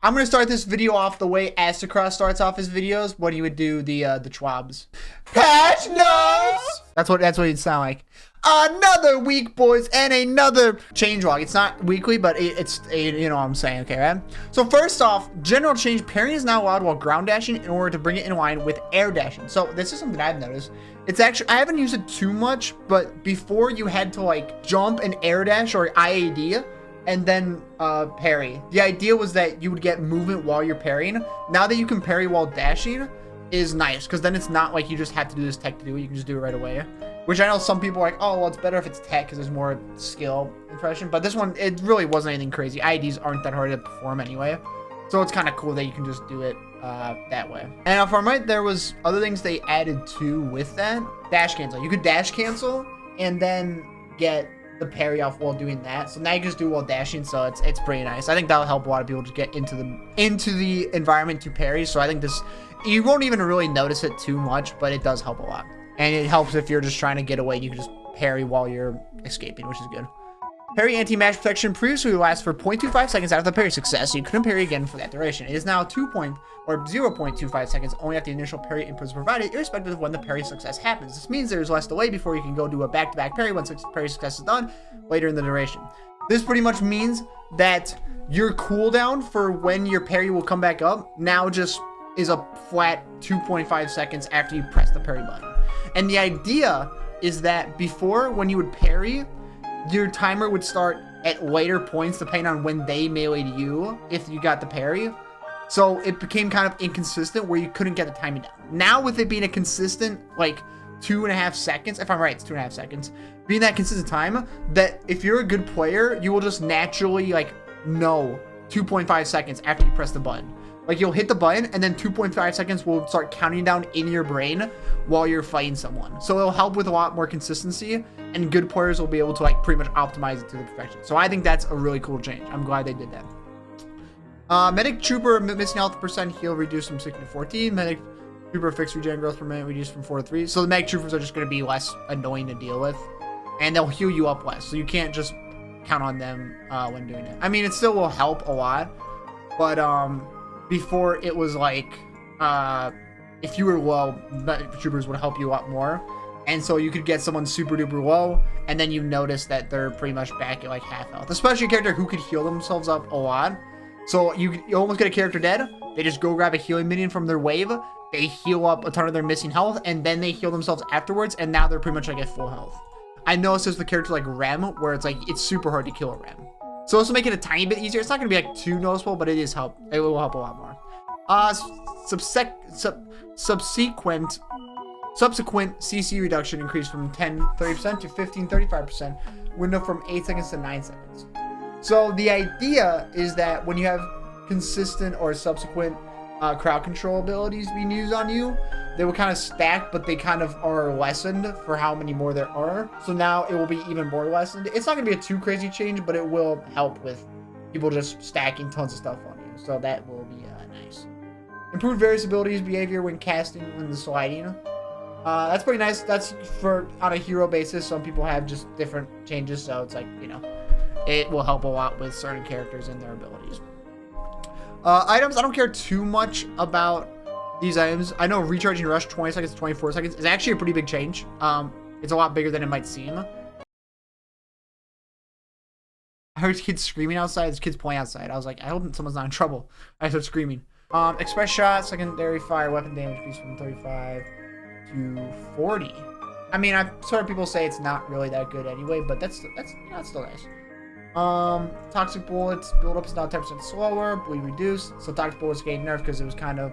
I'm gonna start this video off the way Astacross starts off his videos when he would do the Schwabs. Patch notes! That's what it'd sound like. Another week, boys, and another changelog. It's not weekly, but it's you know what I'm saying, okay, right? So first off, general change, parrying is now allowed while ground dashing in order to bring it in line with air dashing. So this is something I've noticed. It's actually, I haven't used it too much, but before you had to like jump and air dash or IAD and then parry. The idea was that you would get movement while you're parrying. Now that you can parry while dashing is nice, because then it's not like you just have to do this tech to do it. You can just do it right away. Which I know some people are like, oh, well, it's better if it's tech because there's more skill impression. But this one, it really wasn't anything crazy. IDs aren't that hard to perform anyway. So it's kind of cool that you can just do it that way. And if I'm right, there was other things they added too with that. Dash cancel. You could dash cancel and then get the parry off while doing that. So now you can just do it while dashing. So it's pretty nice. I think that'll help a lot of people to get into the environment to parry. So I think this, you won't even really notice it too much, but it does help a lot. And it helps if you're just trying to get away. You can just parry while you're escaping, which is good. Parry anti-match protection previously lasts for 0.25 seconds after the parry success, so you couldn't parry again for that duration. It is now 0.25 seconds only after the initial parry input is provided, irrespective of when the parry success happens. This means there is less delay before you can go do a back-to-back parry once parry success is done later in the duration. This pretty much means that your cooldown for when your parry will come back up now just is a flat 2.5 seconds after you press the parry button. And the idea is that before, when you would parry, your timer would start at later points depending on when they meleeed you if you got the parry. So it became kind of inconsistent where you couldn't get the timing down. Now with it being a consistent like 2.5 seconds, if I'm right, it's 2.5 seconds, being that consistent time, that if you're a good player, you will just naturally like know 2.5 seconds after you press the button. Like you'll hit the button and then 2.5 seconds will start counting down in your brain while you're fighting someone. So it'll help with a lot more consistency, and good players will be able to like pretty much optimize it to the perfection. So I think that's a really cool change. I'm glad they did that. Medic Trooper missing health percent heal reduced from 16 to 14. Medic Trooper fixed regen growth per minute reduced from 4 to 3. So the Medic Troopers are just going to be less annoying to deal with, and they'll heal you up less. So you can't just count on them when doing it. I mean, it still will help a lot, but before it was like if you were low, Medic Troopers would help you a lot more, and so you could get someone super duper low and then you notice that they're pretty much back at like half health, especially a character who could heal themselves up a lot. So you almost get a character dead, they just go grab a healing minion from their wave, they heal up a ton of their missing health, and then they heal themselves afterwards, and now they're pretty much like at full health. I noticed there's the character like Rem where it's like it's super hard to kill a Rem. So this will make it a tiny bit easier. It's not going to be like too noticeable, but it will help a lot more. Subsequent CC reduction increased from 10-30% to 15-35%. Window from 8 seconds to 9 seconds. So the idea is that when you have consistent or subsequent crowd control abilities being used on you, they will kind of stack, but they kind of are lessened for how many more there are. So now it will be even more lessened. It's not going to be a too crazy change, but it will help with people just stacking tons of stuff on you. So that will be nice. Improved various abilities behavior when casting and the sliding. That's pretty nice. That's for on a hero basis. Some people have just different changes, so it's like, you know, it will help a lot with certain characters and their abilities. Items, I don't care too much about these items. I know recharging rush 20 seconds to 24 seconds is actually a pretty big change. It's a lot bigger than it might seem. I heard kids screaming outside. There's kids playing outside. I was like, I hope someone's not in trouble. I started screaming. Express shot, secondary fire, weapon damage increased from 35 to 40. I mean, I've heard people say it's not really that good anyway, but that's you know, it's still nice. Toxic bullets build up is now 10% slower, bleed reduced. So toxic bullets gained nerfed because it was kind of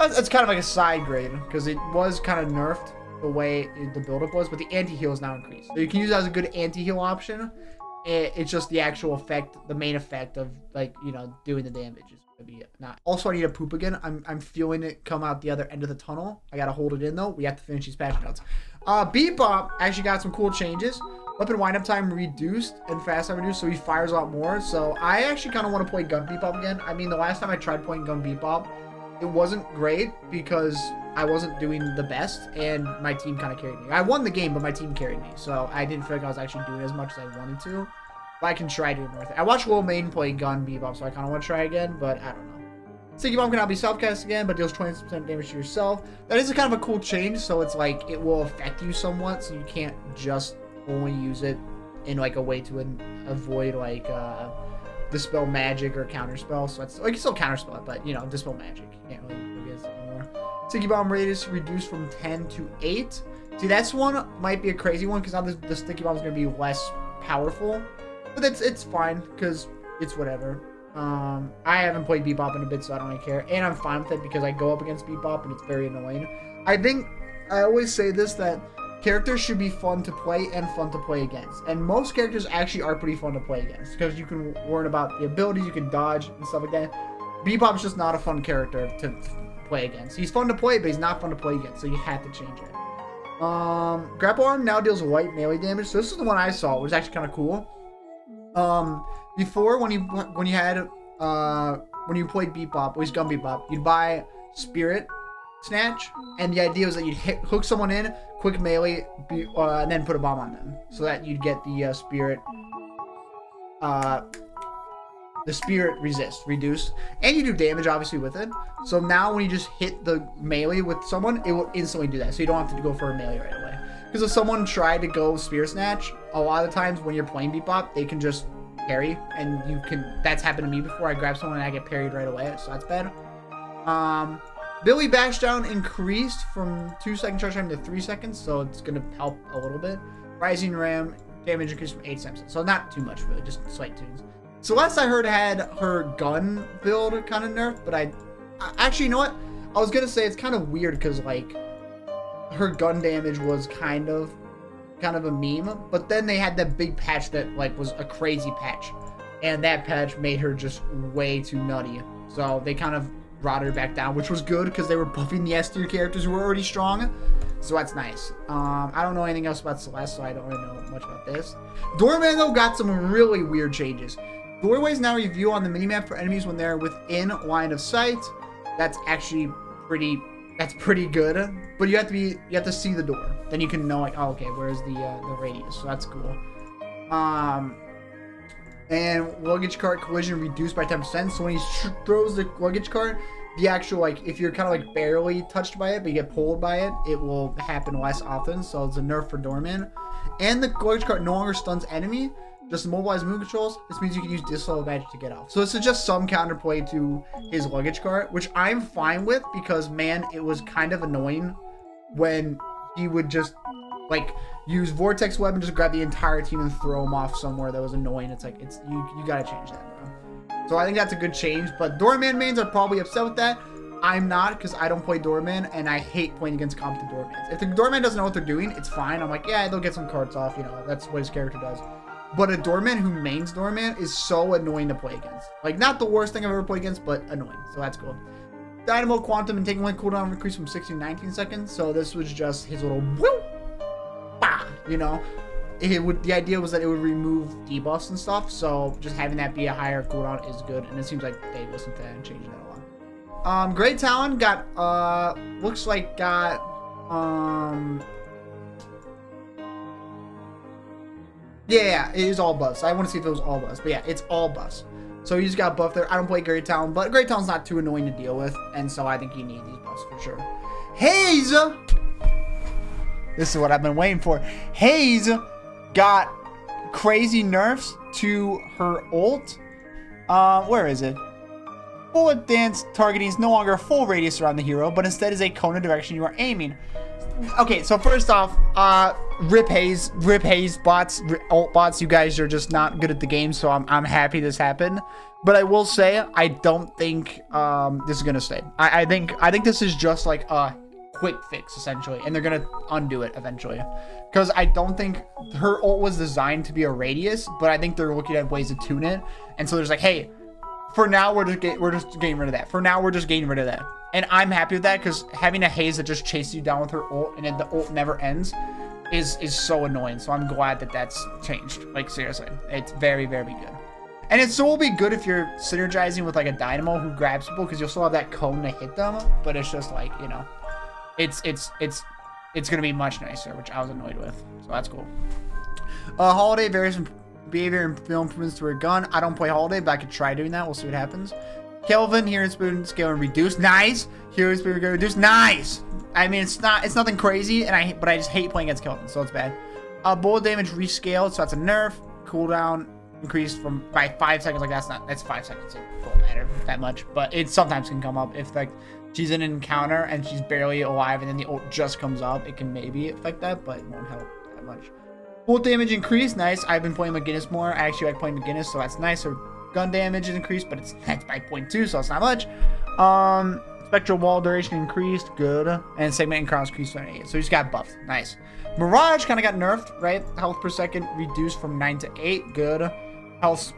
it's kind of like a side grade because it was kind of nerfed the way the buildup was, but the anti-heal is now increased. So you can use it as a good anti-heal option. It's just the actual effect, the main effect of like, you know, doing the damage is gonna be not. Also, I need to poop again. I'm feeling it come out the other end of the tunnel. I gotta hold it in though. We have to finish these patch notes. Bebop actually got some cool changes. Weapon wind up time reduced and fast time reduced, so he fires a lot more. So I actually kind of want to play gun Bebop again. I mean, the last time I tried playing gun Bebop, it wasn't great because I wasn't doing the best and my team kind of carried me. I won the game, but my team carried me, so I didn't feel like I was actually doing as much as I wanted to. But I can try doing North. I watched Lil Main play Gun Bebop, so I kind of want to try again, but I don't know. Sticky Bomb can now be self-cast again, but deals 20% damage to yourself. That is a kind of a cool change, so it's like it will affect you somewhat, so you can't just only use it in like a way to avoid like dispel magic or counterspell. So that's like you still counterspell it, but you know, dispel magic. You can't really go against it anymore. Sticky Bomb radius reduced from 10 to 8. See, that's one might be a crazy one because now the Sticky Bomb is going to be less powerful, but it's fine because it's whatever. I haven't played Bebop in a bit, so I don't really care. And I'm fine with it because I go up against Bebop and it's very annoying. I think I always say this, that characters should be fun to play and fun to play against. And most characters actually are pretty fun to play against because you can learn about the abilities, you can dodge and stuff like that. Bebop's just not a fun character to play against. He's fun to play, but he's not fun to play against, so you have to change it. Grapple Arm now deals light melee damage. So this is the one I saw, which is actually kind of cool. Before when you played Bebop, or Gun Bebop, you'd buy Spirit Snatch, and the idea was that you'd hook someone in, quick melee, and then put a bomb on them, so that you'd get the spirit resist reduced, and you do damage obviously with it. So now when you just hit the melee with someone, it will instantly do that, so you don't have to go for a melee right away. Because if someone tried to go Spirit Snatch, a lot of the times when you're playing Bebop, they can just parry, and you can. That's happened to me before. I grab someone and I get parried right away, so that's bad. Billy Bash Down increased from 2-second charge time to 3 seconds, so it's gonna help a little bit. Rising Ram damage increased from 8 seconds, so not too much really, just slight tunes. Celeste, I heard, had her gun build kind of nerfed, but I actually, you know what? I was gonna say it's kind of weird because like her gun damage was kind of a meme, but then they had that big patch that like was a crazy patch, and that patch made her just way too nutty. So they kind of brought her back down, which was good because they were buffing the S tier characters who were already strong. So that's nice. I don't know anything else about Celeste, so I don't really know much about this. Doorman though got some really weird changes. Doorways now review on the minimap for enemies when they're within line of sight. That's actually pretty good. But you have to see the door. Then you can know like, oh, okay, where's the radius? So that's cool. And luggage cart collision reduced by 10%. So when he throws the luggage cart, the actual like if you're kind of like barely touched by it, but you get pulled by it, it will happen less often. So it's a nerf for Doorman. And the luggage cart no longer stuns enemy, just immobilize move controls. This means you can use Disloyal Magic to get off. So this is just some counterplay to his luggage cart, which I'm fine with because, man, it was kind of annoying when he would just, like, use Vortex Web and just grab the entire team and throw them off somewhere. That was annoying. It's like, you gotta change that, bro. So I think that's a good change, but Doorman mains are probably upset with that. I'm not, because I don't play Doorman, and I hate playing against competent Doormans. If the Doorman doesn't know what they're doing, it's fine. I'm like, yeah, they'll get some cards off, you know, that's what his character does. But a Doorman who mains Doorman is so annoying to play against. Like, not the worst thing I've ever played against, but annoying. So that's cool. Dynamo Quantum and taking one cooldown increased from 60 to 19 seconds. So this was just his little whoop, bah, you know. The idea was that it would remove debuffs and stuff. So just having that be a higher cooldown is good. And it seems like they listened to that and changed that a lot. Great Talon got, looks like got, yeah, it is all buffs. I want to see if it was all buffs, but yeah, it's all buffs. So you just got buffed there. I don't play Great Talon, but Great Talon's not too annoying to deal with, and so I think you need these buffs for sure. Haze! This is what I've been waiting for. Haze got crazy nerfs to her ult. Where is it? Bullet Dance targeting is no longer a full radius around the hero, but instead is a cone of direction you are aiming. Okay, so first off, rip Haze bots, ult bots. You guys are just not good at the game, so I'm happy this happened. But I will say, I don't think this is gonna stay. I think this is just like a quick fix essentially, and they're gonna undo it eventually. Because I don't think her ult was designed to be a radius, but I think they're looking at ways to tune it. And so there's like, hey, for now we're just getting rid of that. For now we're just getting rid of that. And I'm happy with that because having a Haze that just chases you down with her ult and then the ult never ends is so annoying. So I'm glad that that's changed. Like seriously, it's very, very good. And it still will be good if you're synergizing with like a Dynamo who grabs people because you'll still have that cone to hit them. But it's just like, you know, it's gonna be much nicer, which I was annoyed with. So that's cool. Holiday varies from behavior and feel improvements to her gun. I don't play Holiday, but I could try doing that. We'll see what happens. Kelvin, hearing speed scale and reduce. Nice. Hearing speed and reduce. Nice. I mean, it's nothing crazy, but I just hate playing against Kelvin, so it's bad. Bullet damage rescaled, so that's a nerf. Cooldown increased by 5 seconds. Like that's 5 seconds. It won't matter that much, but it sometimes can come up if like she's in an encounter and she's barely alive, and then the ult just comes up. It can maybe affect that, but it won't help that much. Bullet damage increased. Nice. I've been playing McGinnis more. I actually like playing McGinnis, so that's nice. Her gun damage is increased, but that's by 0.2, so it's not much. Spectral wall duration increased. Good. And segment and cross increased to 8. So he just got buffed. Nice. Mirage kind of got nerfed, right? Health per second reduced from 9 to 8. Good. Health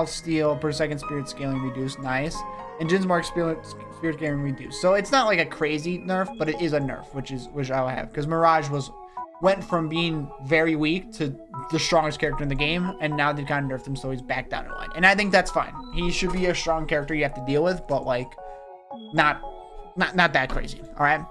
steal per second, spirit scaling reduced. Nice. And Jin's mark spirit scaling reduced. So it's not like a crazy nerf, but it is a nerf, which I'll have, because Mirage went from being very weak to the strongest character in the game, and now they've kind of nerfed him, so he's back down in line. And I think that's fine. He should be a strong character you have to deal with, but like not that crazy. All right.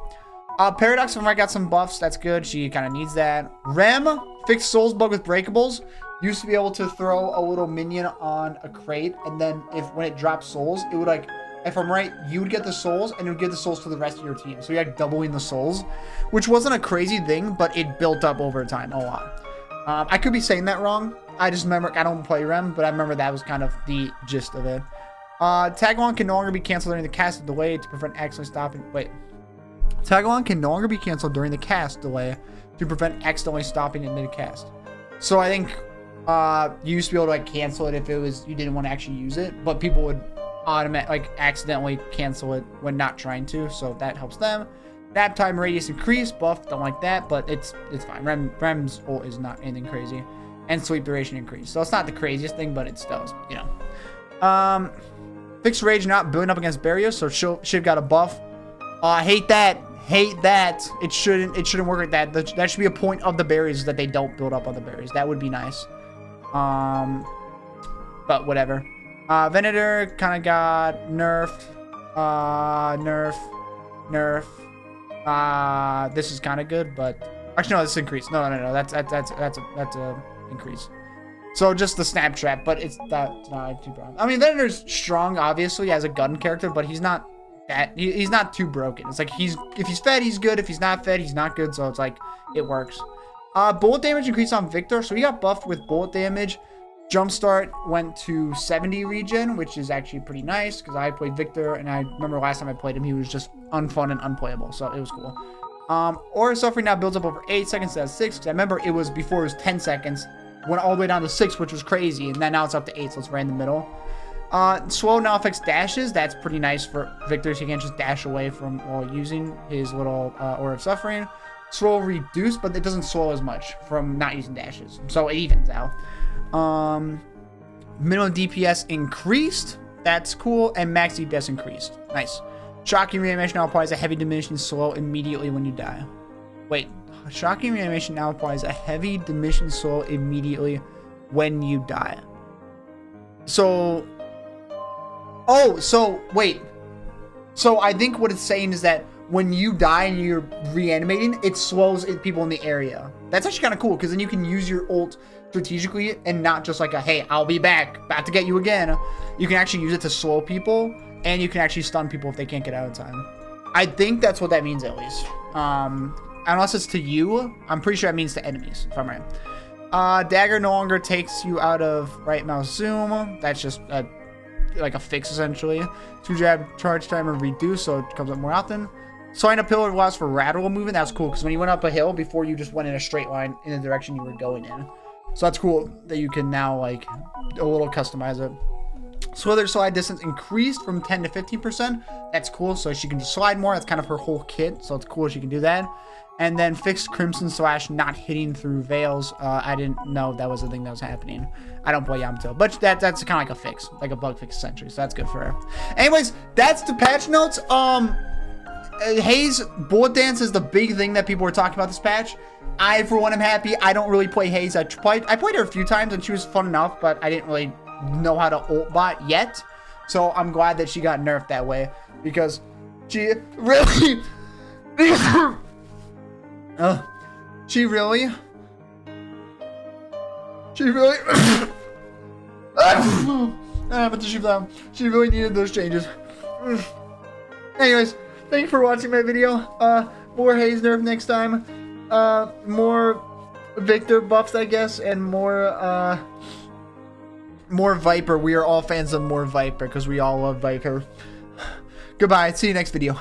Paradox from right got some buffs. That's good. She kind of needs that. Rem fixed Souls bug with breakables. Used to be able to throw a little minion on a crate, and then when it drops souls, it would like, if I'm right, you would get the souls, and it would give the souls to the rest of your team. So you're like doubling the souls, which wasn't a crazy thing, but it built up over time a lot. I could be saying that wrong. I just remember, I don't play Rem, but I remember that was kind of the gist of it. Tag along can no longer be canceled during the cast delay to prevent accidentally stopping. Wait. Tag along can no longer be canceled during the cast delay to prevent accidentally stopping in mid-cast. So I think you used to be able to like cancel it if you didn't want to actually use it, but people would accidentally cancel it when not trying to, so that helps them. Nap time radius increased, buff, don't like that, but it's fine. Rem's ult is not anything crazy, and sleep duration increased, so it's not the craziest thing, but it still is, you know. Fixed rage not building up against barriers, so Shiv got a buff. Hate that. It shouldn't work like that. That should be a point of the barriers, that they don't build up on the barriers. That would be nice. But whatever. Venator kind of got nerfed. Nerf. This is kind of good, but actually no, this increased. No. That's a increase. So just the snap trap, but it's not too broken. I mean, Venator's strong, obviously, as a gun character, but he's not he's not too broken. It's like if he's fed, he's good. If he's not fed, he's not good. So it's like it works. Bullet damage increased on Victor, so he got buffed with bullet damage. Jumpstart went to 70 regen, which is actually pretty nice, because I played Victor, and I remember last time I played him, he was just unfun and unplayable, so it was cool. Aura Suffering now builds up over 8 seconds instead of 6, because I remember it was before it was 10 seconds, went all the way down to 6, which was crazy, and then now it's up to 8, so it's right in the middle. Slow now affects dashes. That's pretty nice for Victor, so he can't just dash away from while using his little Aura of Suffering. Slow reduced, but it doesn't slow as much from not using dashes, so it evens out. Minimum DPS increased. That's cool. And max DPS increased. Nice. Shocking reanimation now applies a heavy diminishing slow immediately when you die. Wait. Shocking reanimation now applies a heavy diminishing slow immediately when you die. So. Oh, so wait. So I think what it's saying is that when you die and you're reanimating, it slows people in the area. That's actually kind of cool, because then you can use your ult strategically and not just like a, hey, I'll be back, about to get you again. You can actually use it to slow people, and you can actually stun people if they can't get out in time. I think that's what that means, at least. Unless it's to you, I'm pretty sure that means to enemies, if I'm right. Dagger no longer takes you out of right mouse zoom. That's just like a fix, essentially. Two jab charge timer reduced, so it comes up more often. Sliding up hill allows for lateral movement. That's cool, because when you went up a hill before, you just went in a straight line in the direction you were going in. So that's cool that you can now like a little customize it. Slither slide distance increased from 10 to 15%. That's cool, so she can just slide more. That's kind of her whole kit, so it's cool she can do that. And then fixed Crimson Slash not hitting through veils. I didn't know that was a thing that was happening. I don't play Yamato, but that's kind of like a fix, like a bug fix essentially. So that's good for her. Anyways, that's the patch notes. Haze bullet dance is the big thing that people were talking about this patch. I, for one, am happy. I don't really play Haze. I played her a few times and she was fun enough, but I didn't really know how to ult bot yet. So I'm glad that she got nerfed that way, because she really, she She really. But she really needed those changes. Anyways, thank you for watching my video. More Haze nerf next time. More Victor buffs, I guess, and more Viper. We are all fans of more Viper because we all love Viper. Goodbye. See you next video.